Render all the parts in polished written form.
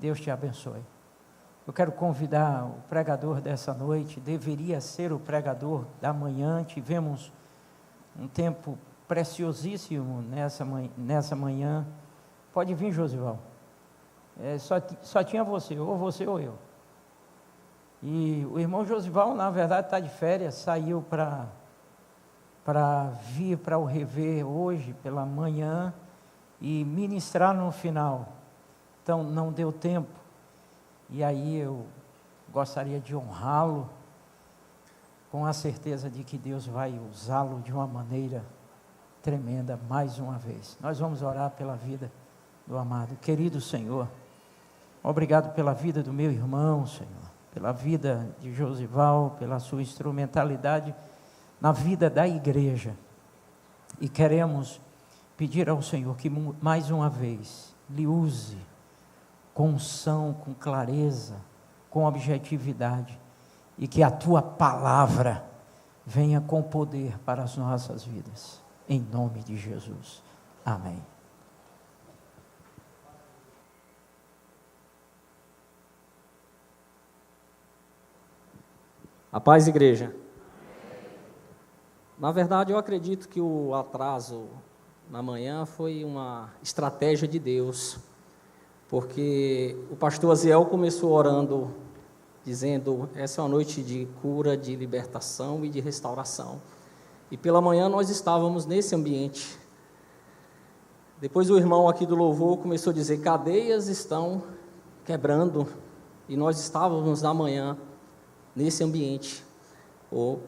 Deus te abençoe. Eu quero convidar o pregador dessa noite, deveria ser o pregador da manhã. Tivemos um tempo preciosíssimo nessa manhã. Pode vir, Josival. Só tinha você ou eu. E o irmão Josival, na verdade, está de férias, saiu para vir para o Rever hoje, pela manhã, e ministrar no final. Então, não deu tempo. E aí eu gostaria de honrá-lo, com a certeza de que Deus vai usá-lo de uma maneira tremenda, mais uma vez. Nós vamos orar pela vida do amado. Querido Senhor, obrigado pela vida do meu irmão, Senhor, pela vida de Josival, pela sua instrumentalidade na vida da igreja. E queremos pedir ao Senhor que mais uma vez lhe use com unção, com clareza, com objetividade, e que a tua palavra venha com poder para as nossas vidas, em nome de Jesus, amém. A paz, igreja. Na verdade, eu acredito que o atraso na manhã foi uma estratégia de Deus, porque o pastor Aziel começou orando, dizendo, essa é uma noite de cura, de libertação e de restauração. E pela manhã nós estávamos nesse ambiente. Depois o irmão aqui do louvor começou a dizer, cadeias estão quebrando, e nós estávamos na manhã nesse ambiente.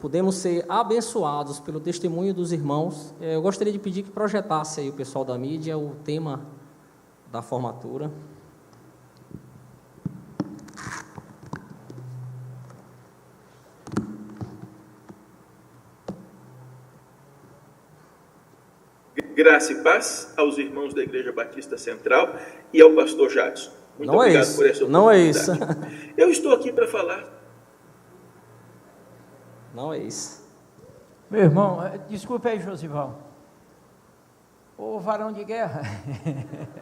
Podemos ser abençoados pelo testemunho dos irmãos. Eu gostaria de pedir que projetasse aí o pessoal da mídia o tema da formatura. Graça e paz aos irmãos da Igreja Batista Central e ao pastor Jadson. Muito obrigado por essa oportunidade. Não é isso. Eu estou aqui para falar. Não é isso. Meu irmão, desculpe aí, Josival. Ô varão de guerra.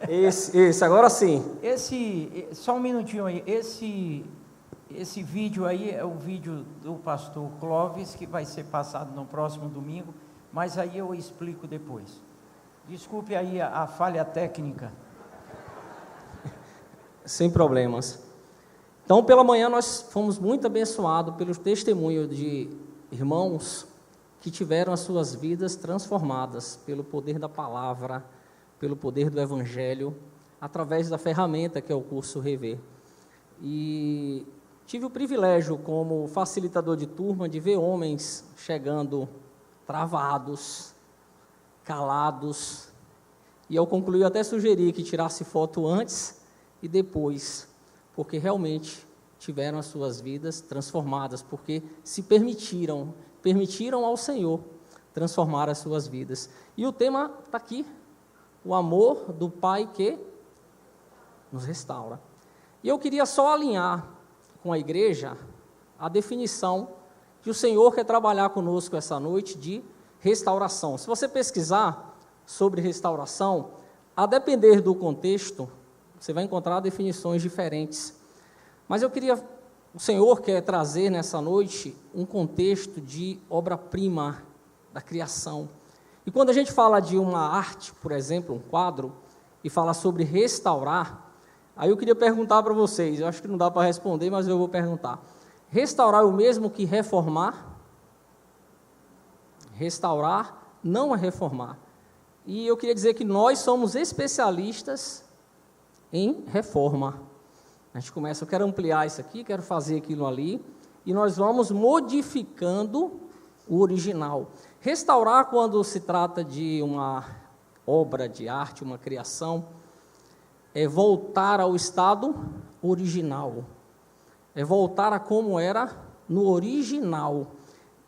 Esse, agora sim. Só um minutinho aí. Esse vídeo aí é o vídeo do pastor Clóvis, que vai ser passado no próximo domingo, mas aí eu explico depois. Desculpe aí a falha técnica. Sem problemas. Então, pela manhã, nós fomos muito abençoados pelo testemunho de irmãos que tiveram as suas vidas transformadas pelo poder da palavra, pelo poder do evangelho, através da ferramenta que é o curso Rever. E tive o privilégio, como facilitador de turma, de ver homens chegando travados, calados, e ao concluir eu até sugeri que tirasse foto antes e depois, porque realmente tiveram as suas vidas transformadas, porque se permitiram ao Senhor transformar as suas vidas. E o tema está aqui, o amor do Pai que nos restaura. E eu queria só alinhar com a igreja a definição que o Senhor quer trabalhar conosco essa noite de restauração. Se você pesquisar sobre restauração, a depender do contexto, você vai encontrar definições diferentes. Mas o Senhor quer trazer nessa noite um contexto de obra-prima da criação. E quando a gente fala de uma arte, por exemplo, um quadro, e fala sobre restaurar, aí eu queria perguntar para vocês, eu acho que não dá para responder, mas eu vou perguntar. Restaurar é o mesmo que reformar? Restaurar não é reformar. E eu queria dizer que nós somos especialistas em reforma. A gente começa, eu quero ampliar isso aqui, quero fazer aquilo ali, e nós vamos modificando o original. Restaurar, quando se trata de uma obra de arte, uma criação, é voltar ao estado original, é voltar a como era no original.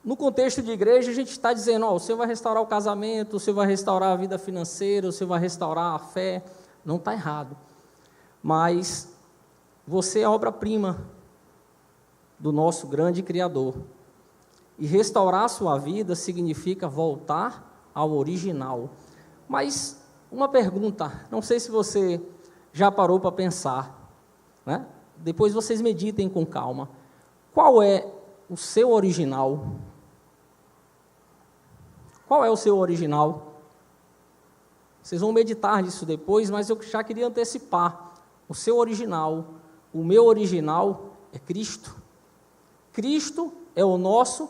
No contexto de igreja, a gente está dizendo, o Senhor vai restaurar o casamento, o Senhor vai restaurar a vida financeira, o Senhor vai restaurar a fé. Não está errado. Mas você é a obra-prima do nosso grande Criador. E restaurar a sua vida significa voltar ao original. Mas uma pergunta, não sei se você já parou para pensar. né? Depois vocês meditem com calma. Qual é o seu original? Qual é o seu original? Vocês vão meditar nisso depois, mas eu já queria antecipar. O seu original, o meu original é Cristo. Cristo é o nosso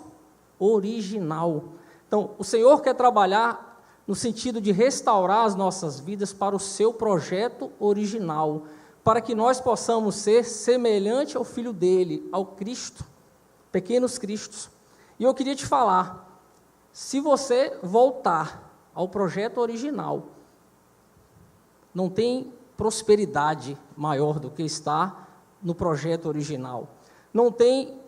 original. Então, o Senhor quer trabalhar no sentido de restaurar as nossas vidas para o seu projeto original, para que nós possamos ser semelhante ao Filho dele, ao Cristo, pequenos Cristos. E eu queria te falar, se você voltar ao projeto original, não tem prosperidade maior do que está no projeto original. Não tem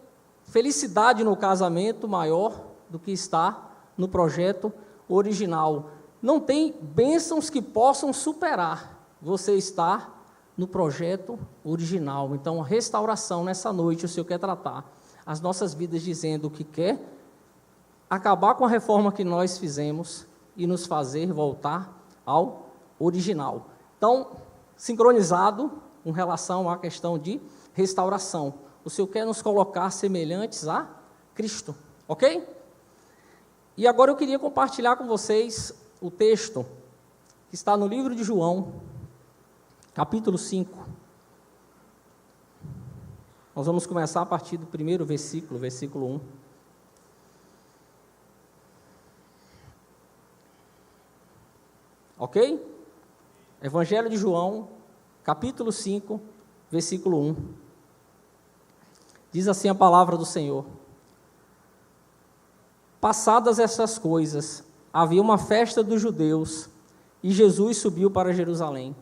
felicidade no casamento maior do que está no projeto original. Não tem bênçãos que possam superar você estar no projeto original. Então, a restauração nessa noite, o Senhor quer tratar as nossas vidas dizendo que quer acabar com a reforma que nós fizemos e nos fazer voltar ao original. Então, sincronizado com relação à questão de restauração. O Senhor quer nos colocar semelhantes a Cristo, ok? E agora eu queria compartilhar com vocês o texto que está no livro de João, capítulo 5. Nós vamos começar a partir do primeiro versículo, versículo 1. Ok? Evangelho de João, capítulo 5, versículo 1. Diz assim a palavra do Senhor: Passadas essas coisas, havia uma festa dos judeus, e Jesus subiu para Jerusalém.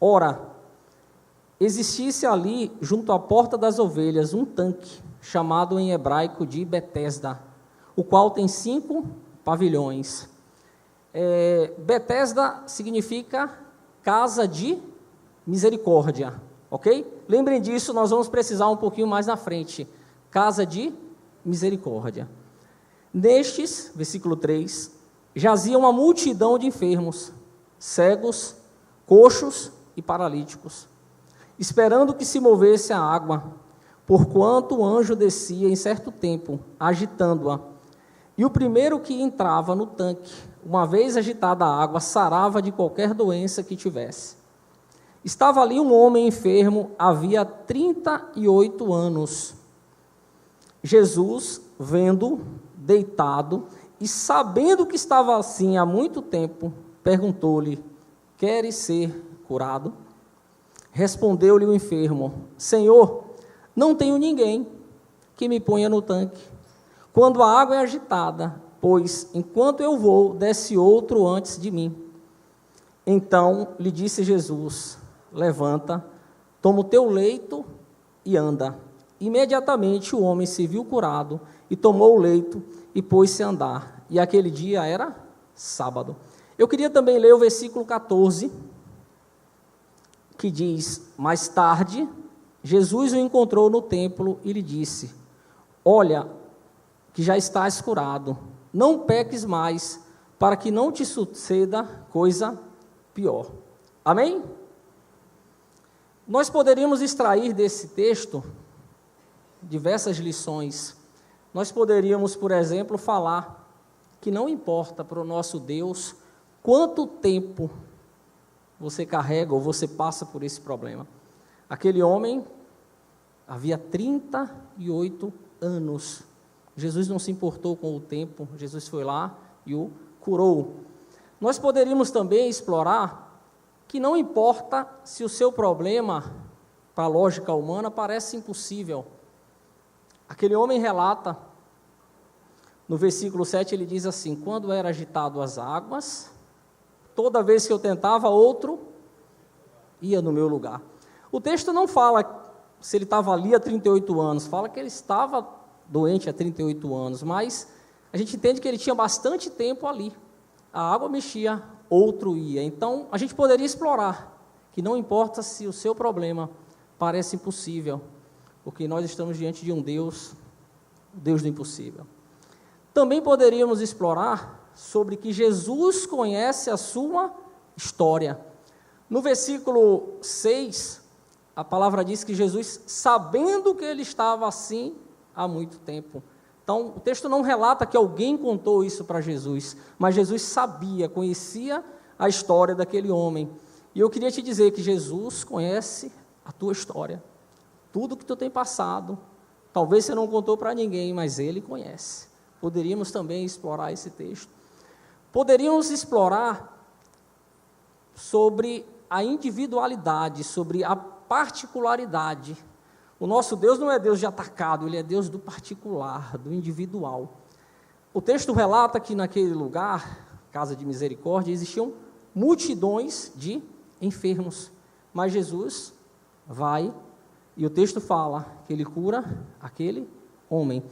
Ora, existisse ali, junto à porta das ovelhas, um tanque, chamado em hebraico de Betesda, o qual tem 5 pavilhões. Betesda significa casa de misericórdia, ok? Lembrem disso, nós vamos precisar um pouquinho mais na frente. Casa de misericórdia. Nestes, versículo 3, jazia uma multidão de enfermos, cegos, coxos e paralíticos, esperando que se movesse a água, porquanto o anjo descia em certo tempo, agitando-a. E o primeiro que entrava no tanque, uma vez agitada a água, sarava de qualquer doença que tivesse. Estava ali um homem enfermo, havia 38 anos. Jesus, vendo deitado e sabendo que estava assim há muito tempo, perguntou-lhe: queres ser curado? Respondeu-lhe o enfermo: Senhor, não tenho ninguém que me ponha no tanque quando a água é agitada, pois enquanto eu vou, desce outro antes de mim. Então lhe disse Jesus: levanta, toma o teu leito e anda. Imediatamente o homem se viu curado e tomou o leito e pôs-se a andar. E aquele dia era sábado. Eu queria também ler o versículo 14, que diz: mais tarde, Jesus o encontrou no templo e lhe disse: olha, que já estás curado, não peques mais, para que não te suceda coisa pior. Amém? Nós poderíamos extrair desse texto diversas lições. Nós poderíamos, por exemplo, falar que não importa para o nosso Deus quanto tempo você carrega ou você passa por esse problema. Aquele homem havia 38 anos. Jesus não se importou com o tempo, Jesus foi lá e o curou. Nós poderíamos também explorar que não importa se o seu problema, para a lógica humana, parece impossível. Aquele homem relata, no versículo 7, ele diz assim: quando era agitado as águas, toda vez que eu tentava, outro ia no meu lugar. O texto não fala se ele estava ali há 38 anos, fala que ele estava doente há 38 anos, mas a gente entende que ele tinha bastante tempo ali. A água mexia, outro ia. Então, a gente poderia explorar que não importa se o seu problema parece impossível, porque nós estamos diante de um Deus, o Deus do impossível. Também poderíamos explorar sobre que Jesus conhece a sua história. No versículo 6, a palavra diz que Jesus, sabendo que ele estava assim há muito tempo. Então, o texto não relata que alguém contou isso para Jesus, mas Jesus sabia, conhecia a história daquele homem. E eu queria te dizer que Jesus conhece a tua história, tudo que tu tem passado. Talvez você não contou para ninguém, mas Ele conhece. Poderíamos também explorar esse texto. Poderíamos explorar sobre a individualidade, sobre a particularidade. O nosso Deus não é Deus de atacado, Ele é Deus do particular, do individual. O texto relata que naquele lugar, casa de misericórdia, existiam multidões de enfermos, mas Jesus vai, e o texto fala que Ele cura aquele homem.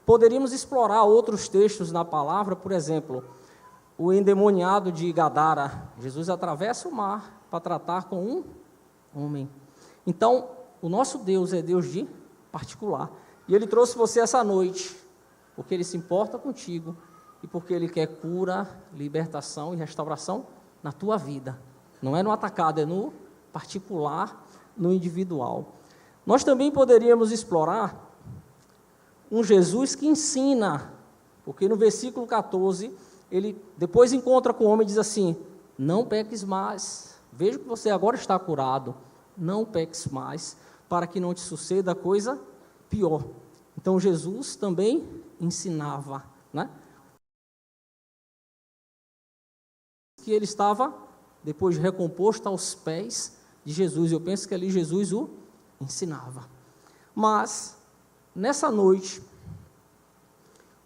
Poderíamos explorar outros textos na palavra, por exemplo, o endemoniado de Gadara. Jesus atravessa o mar para tratar com um homem. Então, o nosso Deus é Deus de particular. E Ele trouxe você essa noite, porque Ele se importa contigo e porque Ele quer cura, libertação e restauração na tua vida. Não é no atacado, é no particular, no individual. Nós também poderíamos explorar um Jesus que ensina, porque no versículo 14, Ele depois encontra com o homem e diz assim: não peques mais, veja que você agora está curado, não peques mais, para que não te suceda coisa pior. Então Jesus também ensinava, né? Que ele estava, depois de recomposto, aos pés de Jesus. Eu penso que ali Jesus o ensinava. Mas, nessa noite,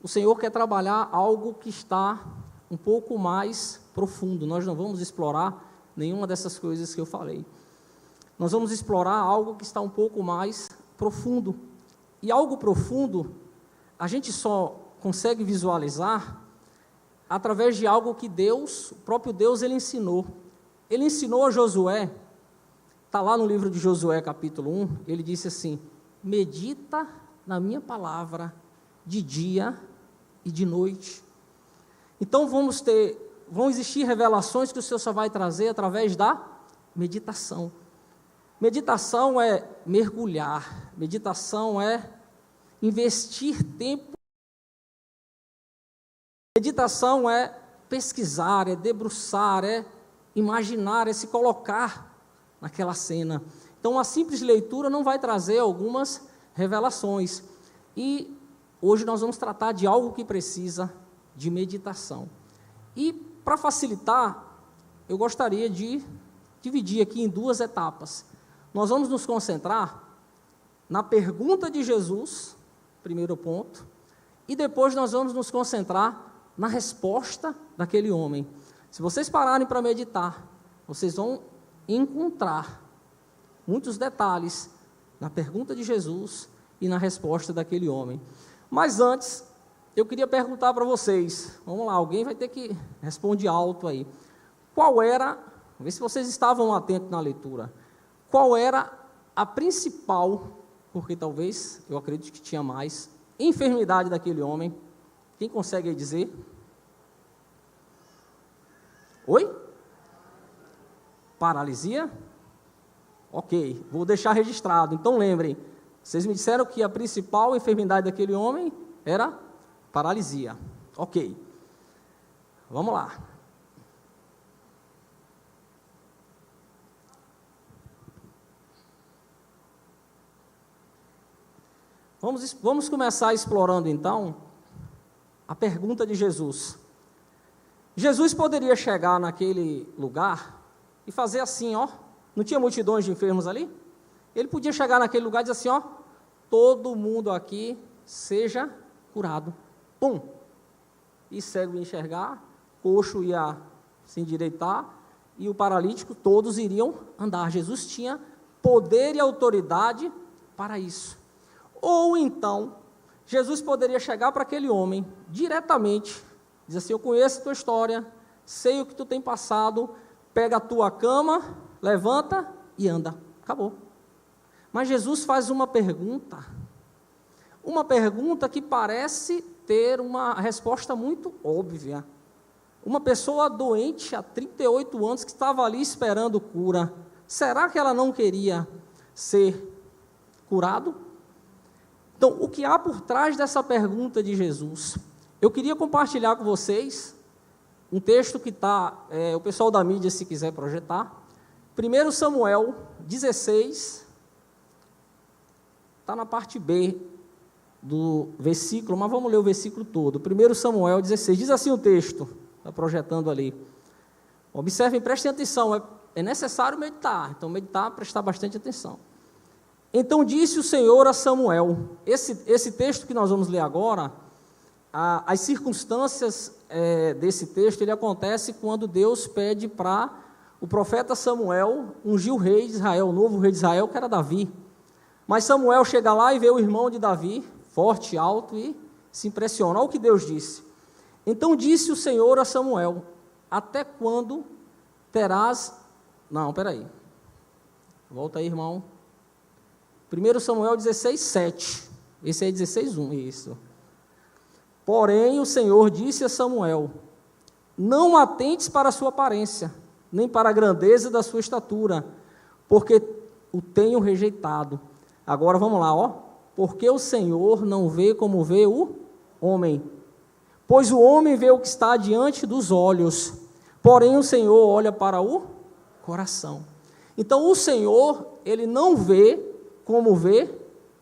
o Senhor quer trabalhar algo que está um pouco mais profundo. Nós não vamos explorar nenhuma dessas coisas que eu falei. Nós vamos explorar algo que está um pouco mais profundo. E algo profundo, a gente só consegue visualizar através de algo que Deus, o próprio Deus, Ele ensinou. Ele ensinou a Josué, está lá no livro de Josué, capítulo 1, ele disse assim: medita na minha palavra de dia e de noite. Então vão existir revelações que o Senhor só vai trazer através da meditação. Meditação é mergulhar, meditação é investir tempo. Meditação é pesquisar, é debruçar, é imaginar, é se colocar naquela cena. Então, uma simples leitura não vai trazer algumas revelações. E hoje nós vamos tratar de algo que precisa de meditação. E, para facilitar, eu gostaria de dividir aqui em duas etapas. Nós vamos nos concentrar na pergunta de Jesus, primeiro ponto, e depois nós vamos nos concentrar na resposta daquele homem. Se vocês pararem para meditar, vocês vão encontrar muitos detalhes na pergunta de Jesus e na resposta daquele homem. Mas antes, eu queria perguntar para vocês, vamos lá, alguém vai ter que responder alto aí. Qual era, vamos ver se vocês estavam atentos na leitura, qual era a principal, porque talvez, eu acredito que tinha mais, enfermidade daquele homem? Quem consegue dizer? Oi? Paralisia? Ok, vou deixar registrado. Então lembrem, vocês me disseram que a principal enfermidade daquele homem era paralisia. Ok, vamos lá. Vamos começar explorando então a pergunta de Jesus. Jesus poderia chegar naquele lugar e fazer assim, ó, não tinha multidões de enfermos ali? Ele podia chegar naquele lugar e dizer assim, ó, todo mundo aqui seja curado. Pum! E cego ia enxergar, coxo ia se endireitar, e o paralítico, todos iriam andar. Jesus tinha poder e autoridade para isso. Ou então, Jesus poderia chegar para aquele homem diretamente, dizer assim, eu conheço a tua história, sei o que tu tem passado, pega a tua cama, levanta e anda. Acabou. Mas Jesus faz uma pergunta que parece ter uma resposta muito óbvia. Uma pessoa doente há 38 anos que estava ali esperando cura, será que ela não queria ser curado? Então, o que há por trás dessa pergunta de Jesus? Eu queria compartilhar com vocês um texto que está, o pessoal da mídia, se quiser projetar, 1 Samuel 16, está na parte B do versículo, mas vamos ler o versículo todo. 1 Samuel 16, diz assim o texto, está projetando ali. Observem, prestem atenção, é necessário meditar, então meditar, prestar bastante atenção. Então disse o Senhor a Samuel, esse texto que nós vamos ler agora, as circunstâncias desse texto, ele acontece quando Deus pede para o profeta Samuel ungir o rei de Israel, o novo rei de Israel, que era Davi. Mas Samuel chega lá e vê o irmão de Davi, forte, alto, e se impressiona. Olha o que Deus disse. Então disse o Senhor a Samuel, até quando terás... Não, peraí. Volta aí, irmão. 1 Samuel 16, 7. Esse aí é 16, 1, isso. Porém, o Senhor disse a Samuel, não atentes para a sua aparência, nem para a grandeza da sua estatura, porque o tenho rejeitado. Agora vamos lá, ó. Porque o Senhor não vê como vê o homem, pois o homem vê o que está diante dos olhos, porém o Senhor olha para o coração. Então o Senhor, ele não vê como vê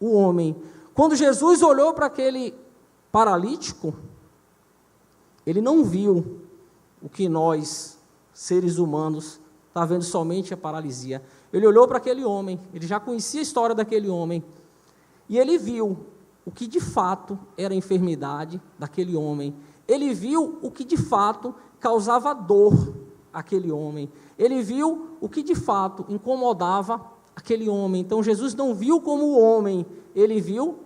o homem. Quando Jesus olhou para aquele paralítico, ele não viu o que nós, seres humanos, está vendo somente a paralisia. Ele olhou para aquele homem, ele já conhecia a história daquele homem, e ele viu o que de fato era a enfermidade daquele homem. Ele viu o que de fato causava dor àquele homem. Ele viu o que de fato incomodava aquele homem. Então Jesus não viu como o homem, ele viu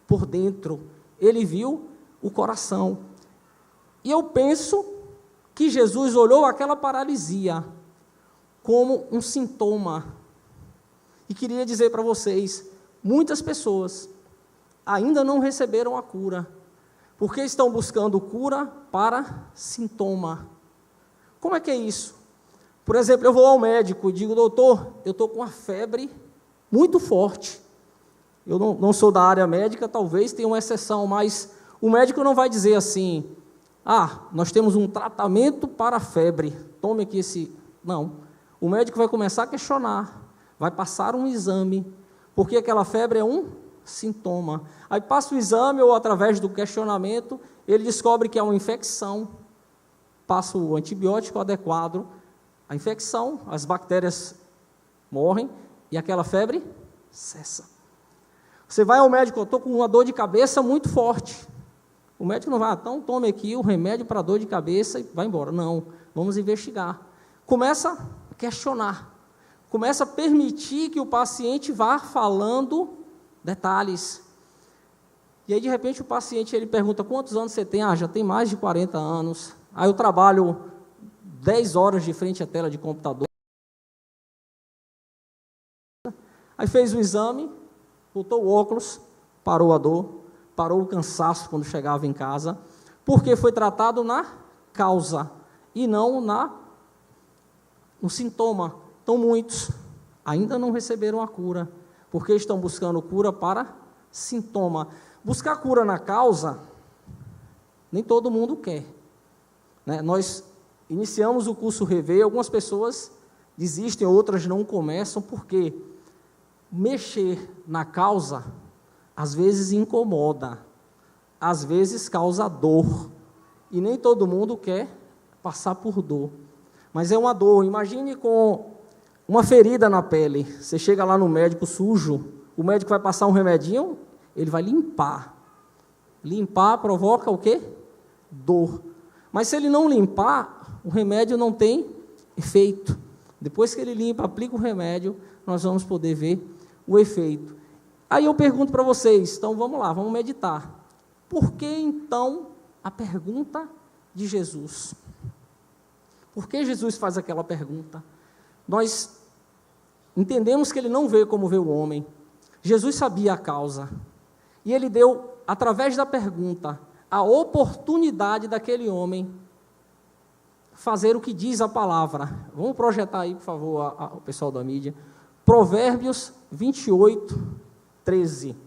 por dentro, ele viu o coração. E eu penso que Jesus olhou aquela paralisia como um sintoma. E queria dizer para vocês, muitas pessoas ainda não receberam a cura, porque estão buscando cura para sintoma. Como é que é isso? Por exemplo, eu vou ao médico e digo, doutor, eu estou com uma febre muito forte. Eu não sou da área médica, talvez tenha uma exceção, mas o médico não vai dizer assim, nós temos um tratamento para a febre, tome aqui esse... Não, o médico vai começar a questionar, vai passar um exame, porque aquela febre é um sintoma. Aí passa o exame, ou através do questionamento, ele descobre que é uma infecção, passa o antibiótico adequado, a infecção, as bactérias morrem, e aquela febre cessa. Você vai ao médico, eu estou com uma dor de cabeça muito forte. O médico não vai, então tome aqui o remédio para dor de cabeça e vai embora. Não, vamos investigar. Começa a questionar, começa a permitir que o paciente vá falando detalhes. E aí, de repente, o paciente ele pergunta, quantos anos você tem? Já tem mais de 40 anos. Aí eu trabalho 10 horas de frente à tela de computador. Aí fez o exame, botou o óculos, parou a dor, parou o cansaço quando chegava em casa, porque foi tratado na causa e não no sintoma. Então, muitos ainda não receberam a cura, porque estão buscando cura para sintoma. Buscar cura na causa, nem todo mundo quer. Né? Nós iniciamos o curso Rever, algumas pessoas desistem, outras não começam, porque mexer na causa, às vezes incomoda, às vezes causa dor, e nem todo mundo quer passar por dor, mas é uma dor. Imagine com uma ferida na pele, você chega lá no médico sujo, o médico vai passar um remedinho, ele vai limpar provoca o quê? Dor, mas se ele não limpar, o remédio não tem efeito. Depois que ele limpa, aplica o remédio, nós vamos poder ver o efeito. Aí eu pergunto para vocês, então vamos lá, vamos meditar. Por que então a pergunta de Jesus? Por que Jesus faz aquela pergunta? Nós entendemos que ele não vê como vê o homem. Jesus sabia a causa. E ele deu, através da pergunta, a oportunidade daquele homem fazer o que diz a palavra. Vamos projetar aí, por favor, o pessoal da mídia. Provérbios 28, 13.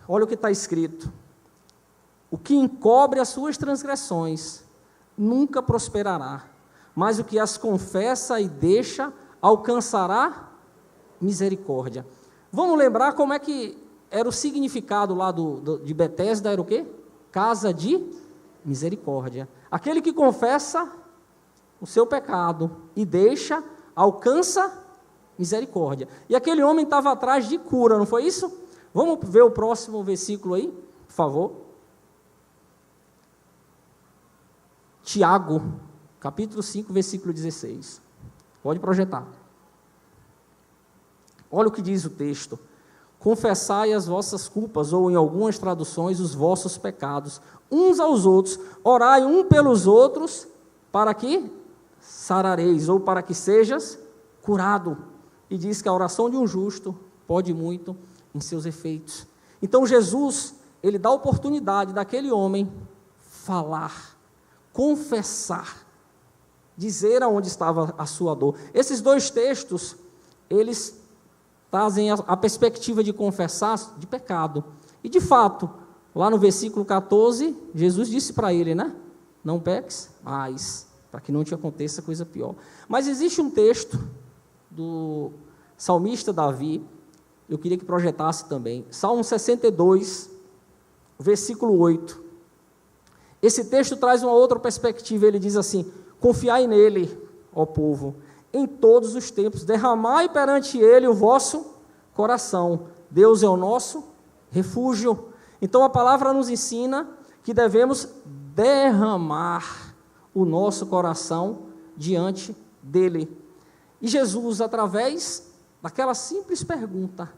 Olha o que está escrito: o que encobre as suas transgressões nunca prosperará, mas o que as confessa e deixa alcançará misericórdia. Vamos lembrar como é que era o significado lá de Betesda, era o quê? Casa de misericórdia. Aquele que confessa o seu pecado e deixa, alcança misericórdia. E aquele homem estava atrás de cura, não foi isso? Vamos ver o próximo versículo aí, por favor. Tiago, capítulo 5, versículo 16. Pode projetar. Olha o que diz o texto: confessai as vossas culpas, ou em algumas traduções, os vossos pecados, uns aos outros, orai um pelos outros, para que sarareis, ou para que sejas curado. E diz que a oração de um justo pode muito em seus efeitos. Então Jesus, ele dá a oportunidade daquele homem falar, confessar, dizer aonde estava a sua dor. Esses dois textos, eles trazem a perspectiva de confessar de pecado. E de fato, lá no versículo 14, Jesus disse para ele, né? Não peques mais, para que não te aconteça coisa pior. Mas existe um texto do salmista Davi, eu queria que projetasse também, Salmo 62, versículo 8. Esse texto traz uma outra perspectiva, ele diz assim: confiai nele, ó povo, em todos os tempos, derramai perante ele o vosso coração, Deus é o nosso refúgio. Então a palavra nos ensina que devemos derramar o nosso coração diante dele. E Jesus, através daquela simples pergunta,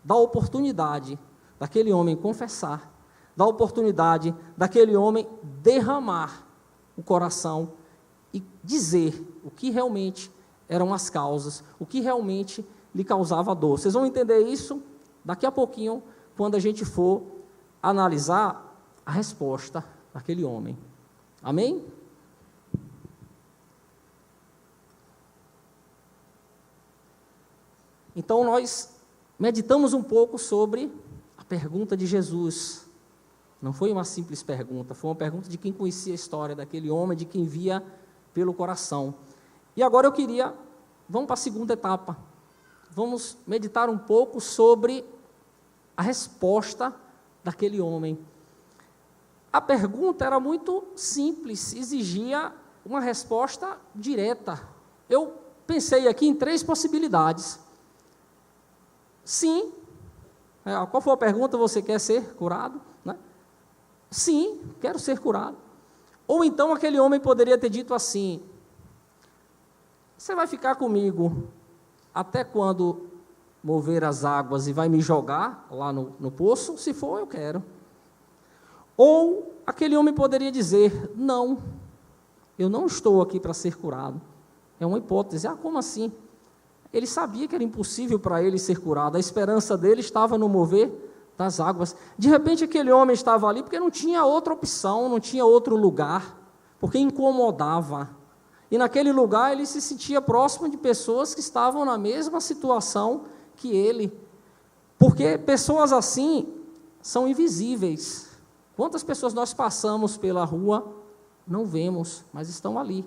dá a oportunidade daquele homem confessar, dá a oportunidade daquele homem derramar o coração e dizer o que realmente eram as causas, o que realmente lhe causava dor. Vocês vão entender isso daqui a pouquinho, quando a gente for analisar a resposta daquele homem. Amém? Então nós meditamos um pouco sobre a pergunta de Jesus. Não foi uma simples pergunta, foi uma pergunta de quem conhecia a história daquele homem, de quem via pelo coração. E agora vamos para a segunda etapa. Vamos meditar um pouco sobre a resposta daquele homem. A pergunta era muito simples, exigia uma resposta direta. Eu pensei aqui em 3 possibilidades. Sim. Qual foi a pergunta? Você quer ser curado? Né? Sim, quero ser curado. Ou então aquele homem poderia ter dito assim: você vai ficar comigo até quando mover as águas e vai me jogar lá no poço? Se for, eu quero. Ou aquele homem poderia dizer: não, eu não estou aqui para ser curado. É uma hipótese. Como assim? Ele sabia que era impossível para ele ser curado, a esperança dele estava no mover das águas. De repente aquele homem estava ali porque não tinha outra opção, não tinha outro lugar, porque incomodava. E naquele lugar ele se sentia próximo de pessoas que estavam na mesma situação que ele, porque pessoas assim são invisíveis. Quantas pessoas nós passamos pela rua, não vemos, mas estão ali,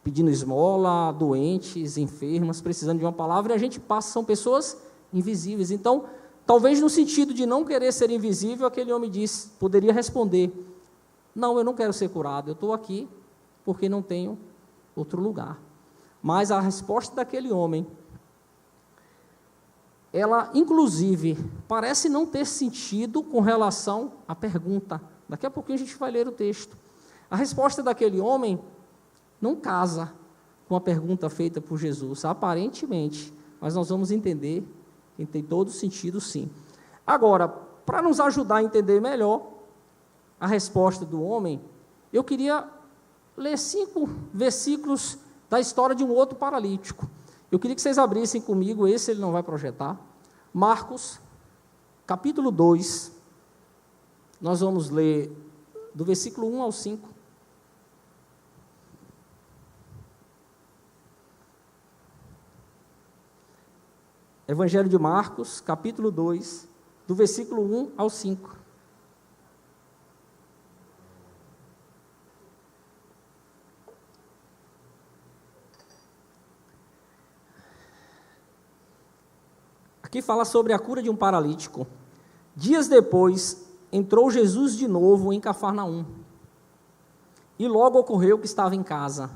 pedindo esmola, doentes, enfermas, precisando de uma palavra, e a gente passa, são pessoas invisíveis. Então, talvez no sentido de não querer ser invisível, aquele homem poderia responder: não, eu não quero ser curado, eu estou aqui porque não tenho outro lugar. Mas a resposta daquele homem, ela, inclusive, parece não ter sentido com relação à pergunta. Daqui a pouquinho a gente vai ler o texto. A resposta daquele homem não casa com a pergunta feita por Jesus, aparentemente, mas nós vamos entender que tem todo sentido, sim. Agora, para nos ajudar a entender melhor a resposta do homem, eu queria ler 5 versículos da história de um outro paralítico. Eu queria que vocês abrissem comigo, esse ele não vai projetar, Marcos, capítulo 2, nós vamos ler do versículo 1 ao 5. Evangelho de Marcos, capítulo 2, do versículo 1 ao 5. Aqui fala sobre a cura de um paralítico. Dias depois, entrou Jesus de novo em Cafarnaum. E logo ocorreu que estava em casa.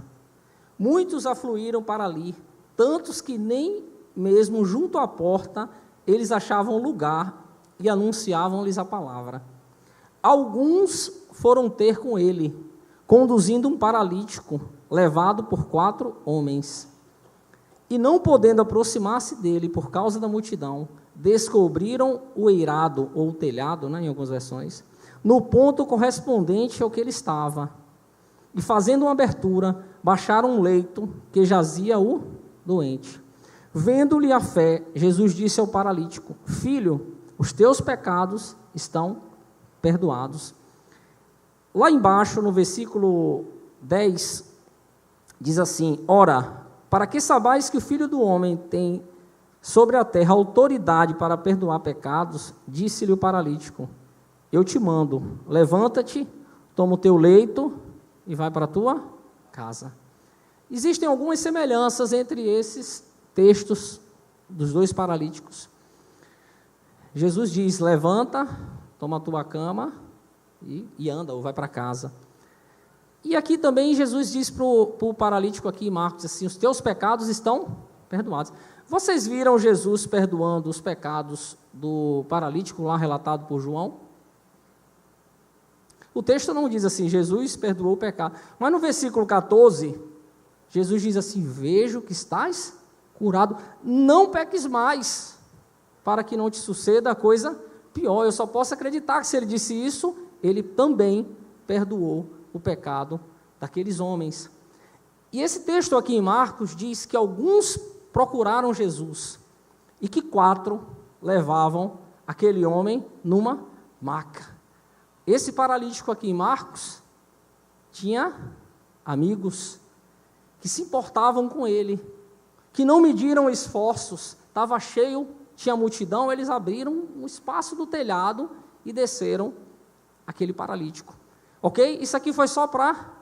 Muitos afluíram para ali, tantos que nem mesmo junto à porta eles achavam lugar e anunciavam-lhes a palavra. Alguns foram ter com ele, conduzindo um paralítico, levado por 4 homens. E não podendo aproximar-se dele por causa da multidão, descobriram o eirado, ou o telhado, em algumas versões, no ponto correspondente ao que ele estava. E fazendo uma abertura, baixaram um leito que jazia o doente. Vendo-lhe a fé, Jesus disse ao paralítico: Filho, os teus pecados estão perdoados. Lá embaixo, no versículo 10, diz assim: Ora, para que sabais que o Filho do Homem tem sobre a terra autoridade para perdoar pecados, disse-lhe o paralítico: Eu te mando, levanta-te, toma o teu leito e vai para a tua casa. Existem algumas semelhanças entre esses textos dos 2 paralíticos. Jesus diz: levanta, toma a tua cama e anda, ou vai para casa. E aqui também Jesus diz para o paralítico aqui em Marcos assim: os teus pecados estão perdoados. Vocês viram Jesus perdoando os pecados do paralítico lá relatado por João? O texto não diz assim, Jesus perdoou o pecado. Mas no versículo 14, Jesus diz assim: vejo que estás curado, não peques mais, para que não te suceda a coisa pior. Eu só posso acreditar que se ele disse isso, ele também perdoou o pecado daqueles homens. E esse texto aqui em Marcos diz que alguns procuraram Jesus e que 4 levavam aquele homem numa maca. Esse paralítico aqui em Marcos tinha amigos que se importavam com ele, que não mediram esforços, estava cheio, tinha multidão, eles abriram um espaço do telhado e desceram aquele paralítico. Ok? Isso aqui foi só para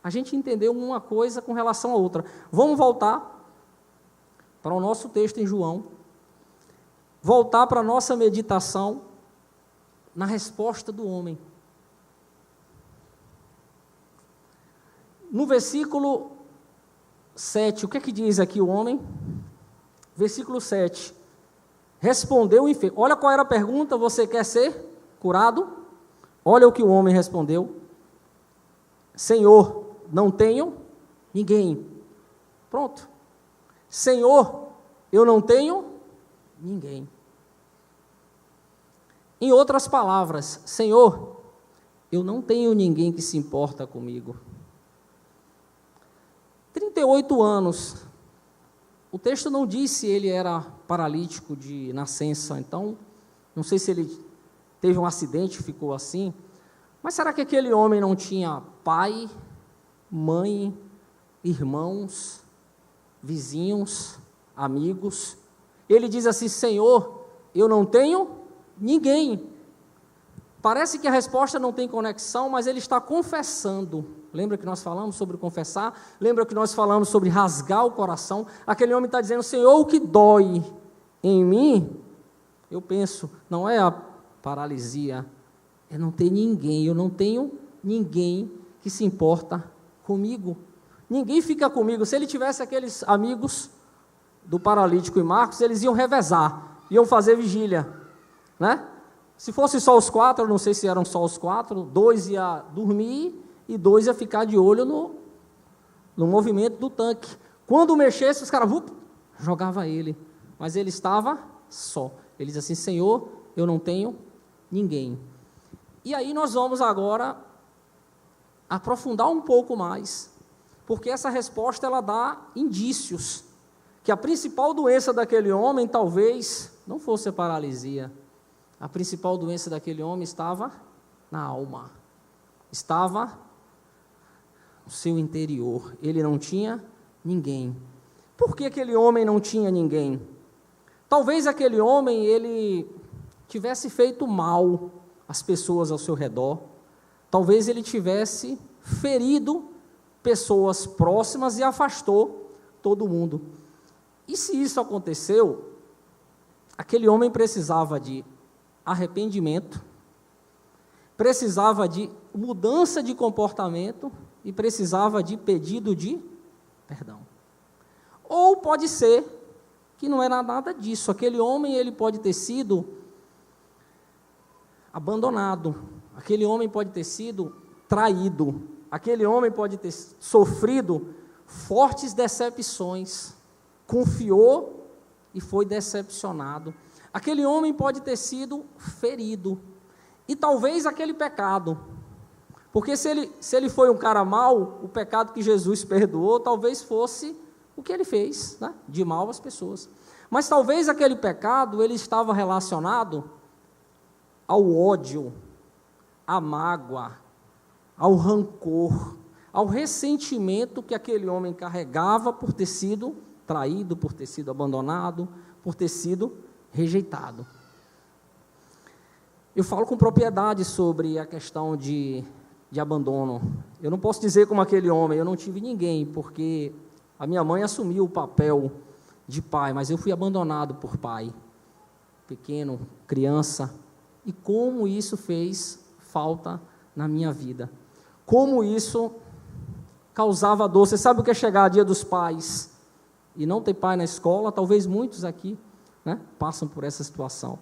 a gente entender uma coisa com relação a outra. Vamos voltar para o nosso texto em João, voltar para a nossa meditação na resposta do homem. No versículo 7, o que é que diz aqui o homem? Versículo 7. Respondeu o enfermo. Olha qual era a pergunta: você quer ser curado? Olha o que o homem respondeu: Senhor, não tenho ninguém. Pronto. Senhor, eu não tenho ninguém. Em outras palavras, Senhor, eu não tenho ninguém que se importa comigo. 38 anos. O texto não diz se ele era paralítico de nascença, então, não sei se ele teve um acidente e ficou assim, mas será que aquele homem não tinha pai, mãe, irmãos, vizinhos, amigos? Ele diz assim: Senhor, eu não tenho ninguém. Parece que a resposta não tem conexão, mas ele está confessando. Lembra que nós falamos sobre confessar? Lembra que nós falamos sobre rasgar o coração? Aquele homem está dizendo: Senhor, o que dói em mim, eu penso, não é a paralisia, é não ter ninguém. Eu não tenho ninguém que se importa comigo. Ninguém fica comigo. Se ele tivesse aqueles amigos do paralítico em Marcos, eles iam revezar, iam fazer vigília, né? Se fosse só os 4, eu não sei se eram só os 4, 2 ia dormir e 2 ia ficar de olho no movimento do tanque. Quando mexesse, os caras jogavam ele, mas ele estava só. Ele diz assim: Senhor, eu não tenho ninguém. E aí nós vamos agora aprofundar um pouco mais, porque essa resposta ela dá indícios que a principal doença daquele homem talvez não fosse a paralisia. A principal doença daquele homem estava na alma, estava no seu interior. Ele não tinha ninguém. Por que aquele homem não tinha ninguém? Talvez aquele homem, ele tivesse feito mal às pessoas ao seu redor, talvez ele tivesse ferido pessoas próximas e afastou todo mundo. E se isso aconteceu, aquele homem precisava de arrependimento, precisava de mudança de comportamento e precisava de pedido de perdão. Ou pode ser que não era nada disso. Aquele homem, ele pode ter sido abandonado. Aquele homem pode ter sido traído. Aquele homem pode ter sofrido fortes decepções. Confiou e foi decepcionado. Aquele homem pode ter sido ferido. E talvez aquele pecado. Porque se ele foi um cara mau, o pecado que Jesus perdoou, talvez fosse o que ele fez, né, de mal às pessoas. Mas talvez aquele pecado, ele estava relacionado ao ódio, à mágoa, ao rancor, ao ressentimento que aquele homem carregava por ter sido traído, por ter sido abandonado, por ter sido rejeitado. Eu falo com propriedade sobre a questão de abandono. Eu não posso dizer como aquele homem, eu não tive ninguém, porque a minha mãe assumiu o papel de pai, mas eu fui abandonado por pai, pequeno, criança, e como isso fez falta na minha vida, como isso causava dor. Você sabe o que é chegar a Dia dos Pais e não ter pai na escola? Talvez muitos aqui, né, passam por essa situação.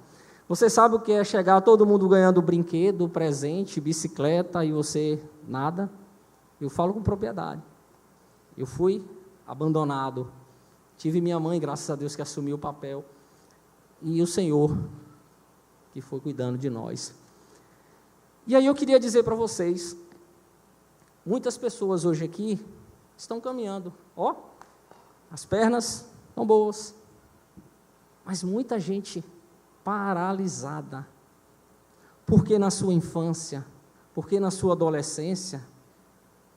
Você sabe o que é chegar todo mundo ganhando brinquedo, presente, bicicleta, e você nada? Eu falo com propriedade. Eu fui abandonado. Tive minha mãe, graças a Deus, que assumiu o papel, e o Senhor, que foi cuidando de nós. E aí eu queria dizer para vocês, muitas pessoas hoje aqui estão caminhando, ó, as pernas estão boas, mas muita gente paralisada, porque na sua infância, porque na sua adolescência,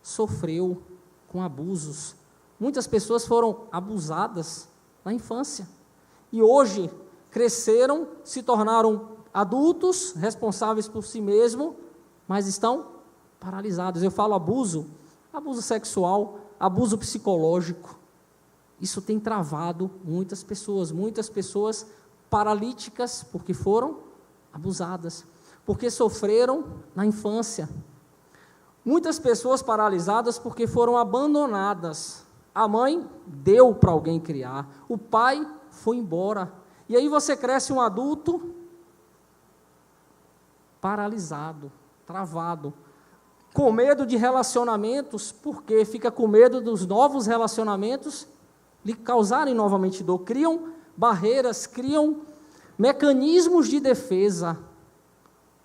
sofreu com abusos. Muitas pessoas foram abusadas na infância, e hoje cresceram, se tornaram adultos, responsáveis por si mesmos, mas estão paralisados. Eu falo abuso sexual, abuso psicológico. Isso tem travado muitas pessoas paralíticas, porque foram abusadas, porque sofreram na infância. Muitas pessoas paralisadas porque foram abandonadas. A mãe deu para alguém criar, o pai foi embora. E aí você cresce um adulto paralisado, travado, com medo de relacionamentos, porque fica com medo dos novos relacionamentos lhe causarem novamente dor. Criam barreiras, criam mecanismos de defesa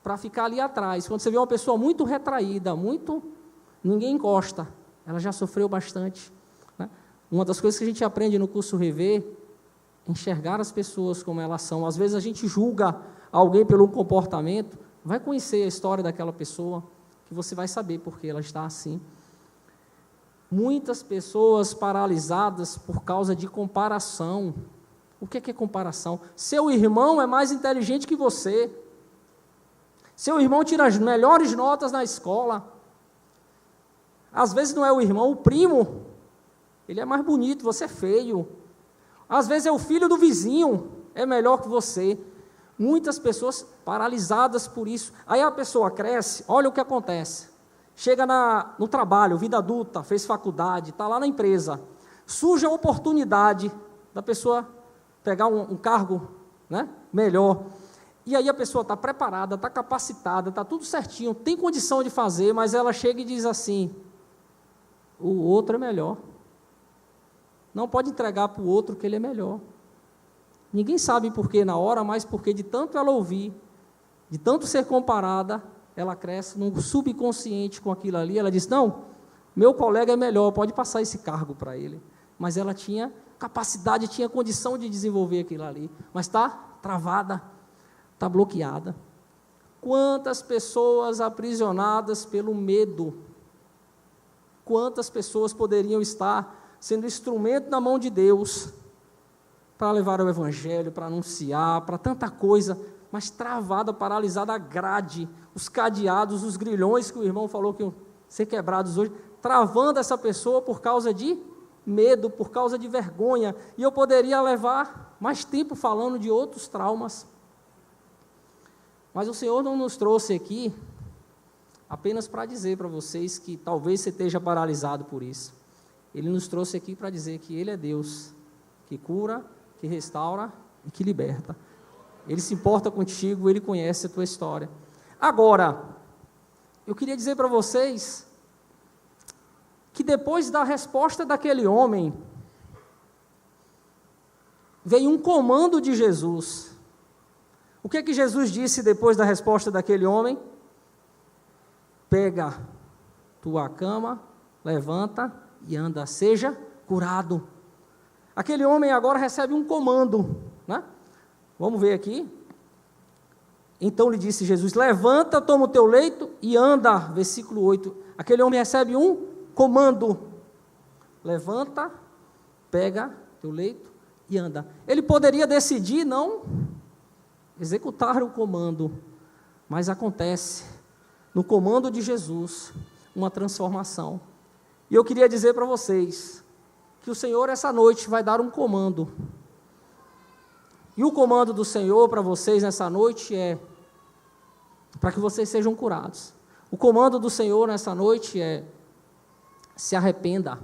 para ficar ali atrás. Quando você vê uma pessoa muito retraída, ninguém encosta, ela já sofreu bastante, né? Uma das coisas que a gente aprende no curso Rever, enxergar as pessoas como elas são. Às vezes a gente julga alguém pelo comportamento. Vai conhecer a história daquela pessoa, que você vai saber por que ela está assim. Muitas pessoas paralisadas por causa de comparação. O que é comparação? Seu irmão é mais inteligente que você. Seu irmão tira as melhores notas na escola. Às vezes não é o irmão, o primo. Ele é mais bonito, você é feio. Às vezes é o filho do vizinho, é melhor que você. Muitas pessoas paralisadas por isso. Aí a pessoa cresce, olha o que acontece. Chega no trabalho, vida adulta, fez faculdade, está lá na empresa. Surge a oportunidade da pessoa pegar um cargo, né, melhor. E aí a pessoa está preparada, está capacitada, está tudo certinho, tem condição de fazer, mas ela chega e diz assim: o outro é melhor. Não pode entregar para o outro que ele é melhor. Ninguém sabe por que na hora, mas porque de tanto ela ouvir, de tanto ser comparada, ela cresce no subconsciente com aquilo ali. Ela diz: não, meu colega é melhor, pode passar esse cargo para ele. Mas ela tinha capacidade, tinha condição de desenvolver aquilo ali, mas está travada, está bloqueada. Quantas pessoas aprisionadas pelo medo? Quantas pessoas poderiam estar sendo instrumento na mão de Deus para levar o evangelho, para anunciar, para tanta coisa, mas travada, paralisada a grade, os cadeados, os grilhões que o irmão falou que iam ser quebrados hoje, travando essa pessoa por causa de medo, por causa de vergonha. E eu poderia levar mais tempo falando de outros traumas. Mas o Senhor não nos trouxe aqui apenas para dizer para vocês que talvez você esteja paralisado por isso. Ele nos trouxe aqui para dizer que Ele é Deus, que cura, que restaura e que liberta. Ele se importa contigo, Ele conhece a tua história. Agora, eu queria dizer para vocês que depois da resposta daquele homem, veio um comando de Jesus. O que é que Jesus disse depois da resposta daquele homem? Pega tua cama, levanta e anda, seja curado. Aquele homem agora recebe um comando, né? Vamos ver aqui. Então lhe disse Jesus, levanta, toma o teu leito e anda. Versículo 8. Aquele homem recebe um comando. Levanta, pega teu leito e anda. Ele poderia decidir não executar o comando, mas acontece, no comando de Jesus, uma transformação. E eu queria dizer para vocês, que o Senhor essa noite vai dar um comando. E o comando do Senhor para vocês nessa noite é para que vocês sejam curados. O comando do Senhor nessa noite é: se arrependa,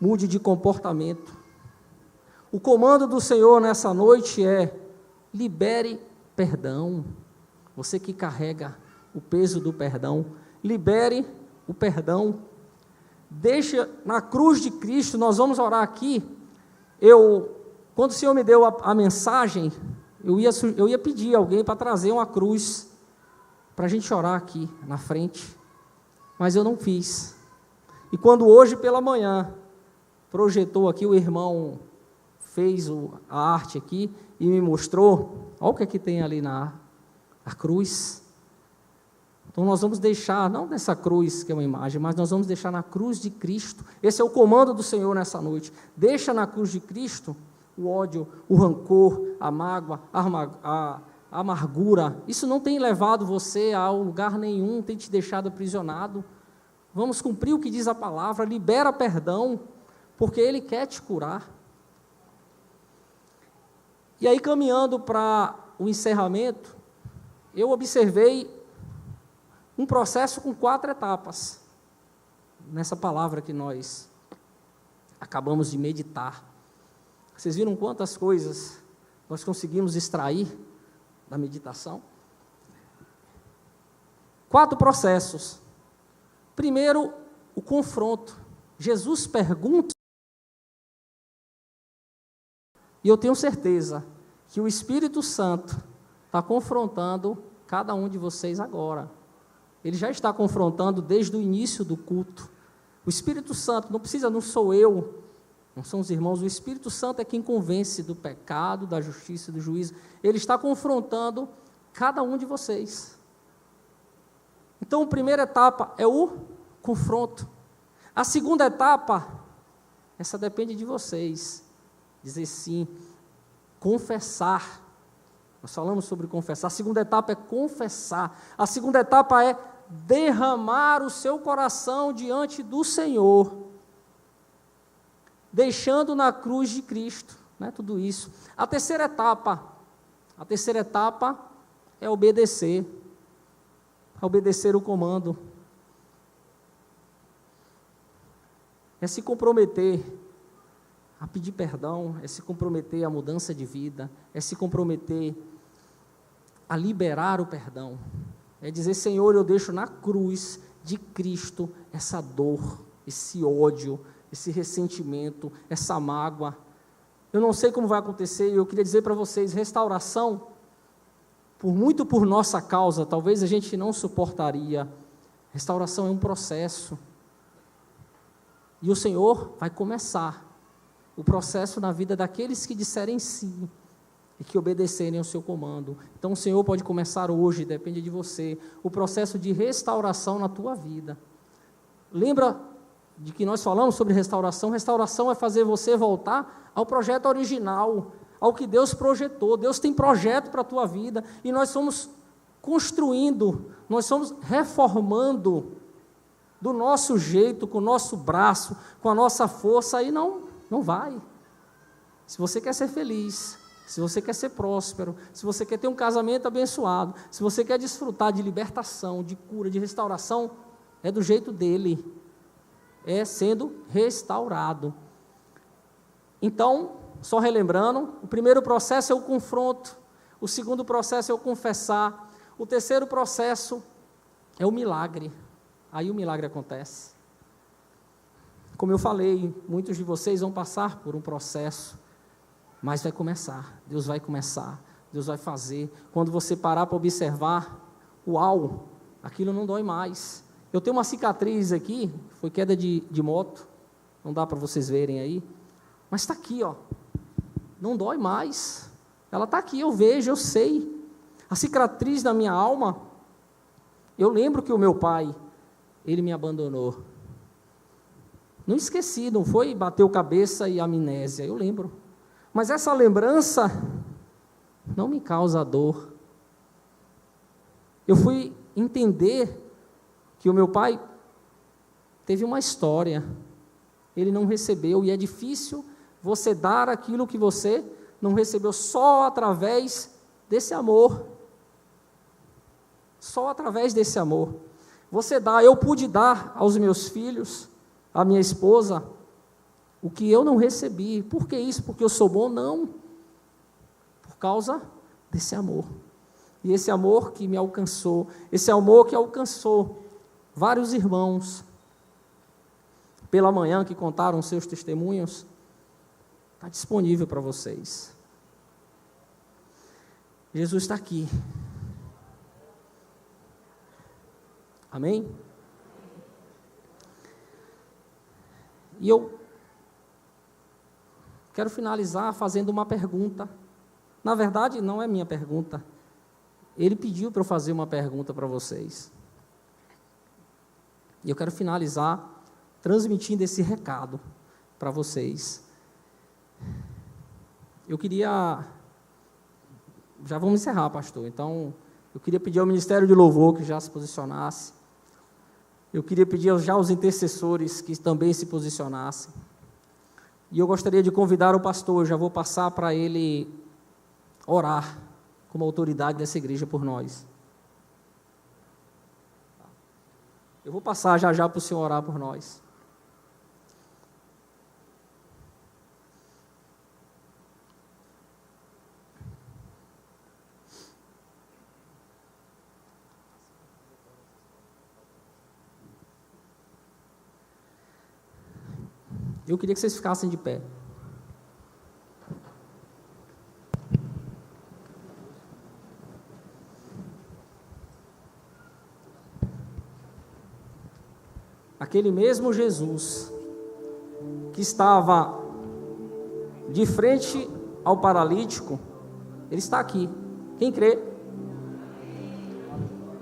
mude de comportamento. O comando do Senhor nessa noite é: libere perdão. Você que carrega o peso do perdão, libere o perdão. Deixa na cruz de Cristo. Nós vamos orar aqui. Quando o Senhor me deu a mensagem, eu ia pedir alguém para trazer uma cruz para a gente orar aqui na frente, mas eu não fiz. E quando hoje pela manhã projetou aqui, o irmão fez a arte aqui e me mostrou, olha o que é que tem ali a cruz. Então nós vamos deixar, não nessa cruz que é uma imagem, mas nós vamos deixar na cruz de Cristo. Esse é o comando do Senhor nessa noite. Deixa na cruz de Cristo o ódio, o rancor, a mágoa, a amargura. Isso não tem levado você a lugar nenhum, tem te deixado aprisionado. Vamos cumprir o que diz a palavra, libera perdão, porque Ele quer te curar. E aí, caminhando para o encerramento, eu observei um processo com 4 etapas, nessa palavra que nós acabamos de meditar. Vocês viram quantas coisas nós conseguimos extrair da meditação? 4 processos. Primeiro, o confronto. Jesus pergunta, e eu tenho certeza que o Espírito Santo está confrontando cada um de vocês agora. Ele já está confrontando desde o início do culto. O Espírito Santo, não sou eu, não são os irmãos, o Espírito Santo é quem convence do pecado, da justiça e do juízo. Ele está confrontando cada um de vocês. Então, a primeira etapa é o confronto. A segunda etapa, essa depende de vocês. Dizer sim, confessar. Nós falamos sobre confessar. A segunda etapa é confessar. A segunda etapa é derramar o seu coração diante do Senhor, deixando na cruz de Cristo, né, tudo isso. A terceira etapa é obedecer o comando, é se comprometer a pedir perdão, é se comprometer à mudança de vida, é se comprometer a liberar o perdão, é dizer: Senhor, eu deixo na cruz de Cristo essa dor, esse ódio, esse ressentimento, essa mágoa. Eu não sei como vai acontecer, e eu queria dizer para vocês, restauração, por nossa causa, talvez a gente não suportaria. Restauração é um processo, e o Senhor vai começar o processo na vida daqueles que disserem sim, e que obedecerem ao seu comando. Então o Senhor pode começar hoje, depende de você, o processo de restauração na tua vida. Lembra de que nós falamos sobre restauração, restauração é fazer você voltar ao projeto original, ao que Deus projetou. Deus tem projeto para a tua vida, e nós somos construindo, nós somos reformando do nosso jeito, com o nosso braço, com a nossa força, aí não vai. Se você quer ser feliz, se você quer ser próspero, se você quer ter um casamento abençoado, se você quer desfrutar de libertação, de cura, de restauração, é do jeito dele, é sendo restaurado. Então, só relembrando, o primeiro processo é o confronto, o segundo processo é o confessar, o terceiro processo é o milagre. Aí o milagre acontece. Como eu falei, muitos de vocês vão passar por um processo, mas vai começar, Deus vai começar, Deus vai fazer. Quando você parar para observar, uau, aquilo não dói mais. Eu tenho uma cicatriz aqui, foi queda de moto, não dá para vocês verem aí, mas está aqui, ó, não dói mais, ela está aqui, eu vejo, eu sei. A cicatriz da minha alma, eu lembro que o meu pai, ele me abandonou. Não esqueci, não foi bateu cabeça e amnésia, eu lembro. Mas essa lembrança não me causa dor. Eu fui entender que o meu pai teve uma história, ele não recebeu, e é difícil você dar aquilo que você não recebeu só através desse amor. Só através desse amor. Você dá, eu pude dar aos meus filhos, à minha esposa, o que eu não recebi. Por que isso? Porque eu sou bom? Não. Por causa desse amor. E esse amor que me alcançou, esse amor que alcançou vários irmãos, pela manhã, que contaram seus testemunhos, está disponível para vocês. Jesus está aqui. Amém? E eu quero finalizar fazendo uma pergunta. Na verdade, não é minha pergunta. Ele pediu para eu fazer uma pergunta para vocês. E eu quero finalizar transmitindo esse recado para vocês. Eu queria... Já vamos encerrar, pastor. Então, eu queria pedir ao Ministério de Louvor que já se posicionasse. Eu queria pedir já aos intercessores que também se posicionassem. E eu gostaria de convidar o pastor, já vou passar para ele orar como autoridade dessa igreja por nós. Eu vou passar já para o senhor orar por nós. Eu queria que vocês ficassem de pé. Aquele mesmo Jesus que estava de frente ao paralítico, ele está aqui. Quem crê?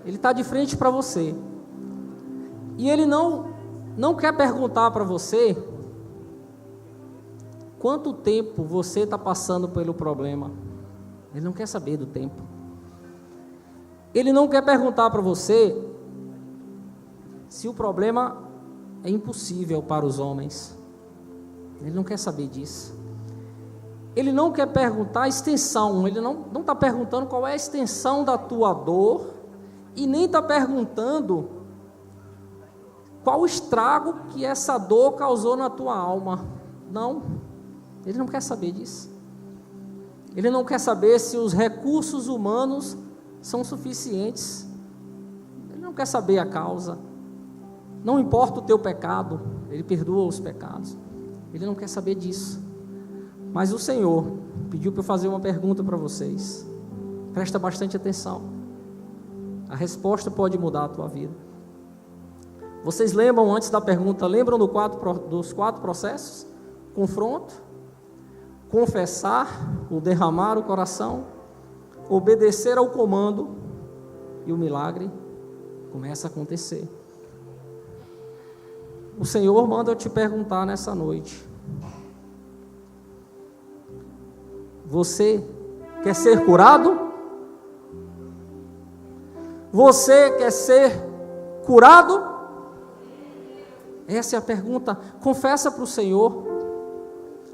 Ele está de frente para você. E ele não quer perguntar para você quanto tempo você está passando pelo problema. Ele não quer saber do tempo. Ele não quer perguntar para você se o problema é impossível para os homens. Ele não quer saber disso. Ele não quer perguntar a extensão. Ele não está perguntando qual é a extensão da tua dor, e nem está perguntando qual o estrago que essa dor causou na tua alma. Não. Ele não quer saber disso. Ele não quer saber se os recursos humanos são suficientes. Ele não quer saber a causa. Não importa o teu pecado, Ele perdoa os pecados. Ele não quer saber disso. Mas o Senhor pediu para eu fazer uma pergunta para vocês. Presta bastante atenção. A resposta pode mudar a tua vida. Vocês lembram, antes da pergunta, lembram dos 4 processos? Confronto, confessar, o derramar o coração, obedecer ao comando, e o milagre começa a acontecer. o Senhor manda eu te perguntar nessa noite: você quer ser curado? Você quer ser curado? Essa é a pergunta. Confessa para o Senhor,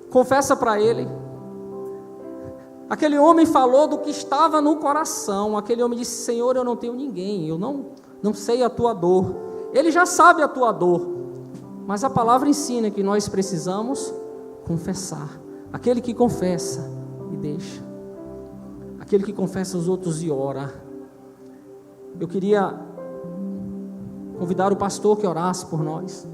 confessa para Ele. Aquele homem falou do que estava no coração. Aquele homem disse: Senhor, eu não tenho ninguém, eu não sei a tua dor. Ele já sabe a tua dor, mas a palavra ensina que nós precisamos confessar. Aquele que confessa e deixa, aquele que confessa os outros e ora. Eu queria convidar o pastor que orasse por nós.